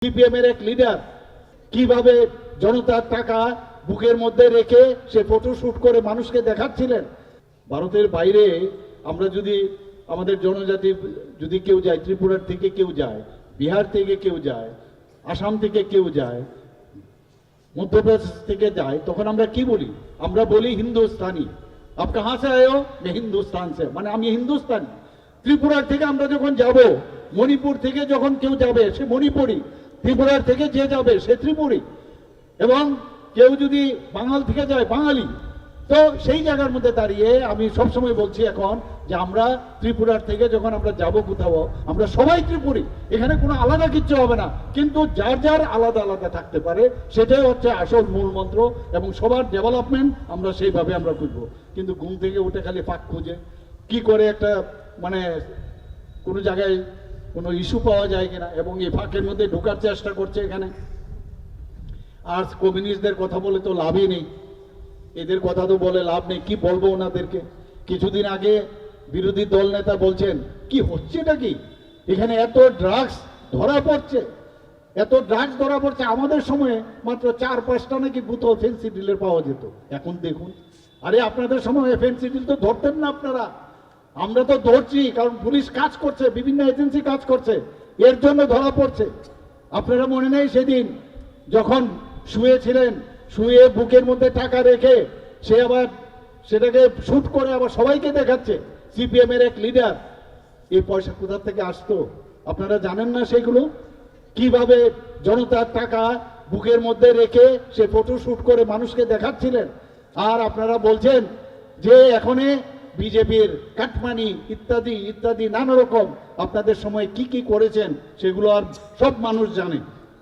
CPM এর এক leader কিভাবে জনতার টাকা বুকের মধ্যে রেখে সে ফটো শুট করে মানুষকে দেখাচ্ছিলেন। ভারতের বাইরে আমরা যদি আমাদের জনজাতি যদি কেউ যায়, ত্রিপুরার থেকে কেউ যায়, বিহার থেকে কেউ যায়, আসাম থেকে কেউ যায়, মধ্যপ্রদেশ থেকে যায়, তখন আমরা কি বলি? আমরা বলি হিন্দুস্তানি। আপ কাহা সে আয়ে হো? मैं हिंदुस्तान से, মানে আমি হিন্দুস্তানি। ত্রিপুরার থেকে আমরা যখন যাব, মণিপুর থেকে যখন কেউ যাবে সে মণিপুরি, ত্রিপুরার থেকে যে যাবে সে ত্রিপুরি, এবং কেউ যদি বাঙাল থেকে যায় বাঙালি। তো সেই জায়গার মধ্যে দাঁড়িয়ে আমি সবসময় বলছি এখন যে আমরা ত্রিপুরার থেকে যখন আমরা যাব কোথাও, আমরা সবাই ত্রিপুরি, এখানে কোনো আলাদা কিচ্ছু হবে না, কিন্তু যার যার আলাদা আলাদা থাকতে পারে, সেটাই হচ্ছে আসল মূল মন্ত্র, এবং সবার ডেভেলপমেন্ট আমরা সেইভাবে আমরা খুঁজবো। কিন্তু ঘুম থেকে উঠে খালি ফাঁক খুঁজে কি করে একটা মানে কোনো জায়গায় কোনো ইস্যু পাওয়া যায় কিনা, এবং এই ফাঁকের মধ্যে ঢোকার চেষ্টা করছে এখানে। আর কমিউনিস্টদের কথা বলে তো লাভই নেই, এদের কথা তো বলে লাভ নেই। কি বলবো ওনাদেরকে? কিছুদিন আগে বিরোধী দল নেতা বলছেন কি হচ্ছেটা কি, এখানে এত ড্রাগস ধরা পড়ছে, এত ড্রাগস ধরা পড়ছে। আমাদের সময়ে মাত্র 4-5টা নাকি বোতল ফেন্সিডিলের পাওয়া যেত, এখন দেখুন। আরে আপনাদের সময় ফেন্সিডিল তো ধরতেন না আপনারা, আমরা তো ধরছি, কারণ পুলিশ কাজ করছে, বিভিন্ন এজেন্সি কাজ করছে, এর জন্য ধরা পড়ছে। আপনারা মনে নেই সেদিন যখন শুয়েছিলেন, শুয়ে বুকের মধ্যে টাকা রেখে সে আবার সেটাকে শুট করে আবার সবাইকে দেখাচ্ছে, সিপিএম এর এক লিডার। এই পয়সা কোথা থেকে আসতো আপনারা জানেন না? সেগুলো কিভাবে জনতার টাকা বুকের মধ্যে রেখে সে ফটো শুট করে মানুষকে দেখাচ্ছিলেন। আর আপনারা বলছেন যে এখনে বিজেপির কাটমানি ইত্যাদি ইত্যাদি নানা রকম আপনাদের সময় কি কি করেছেন সেগুলো আর সব মানুষ জানে।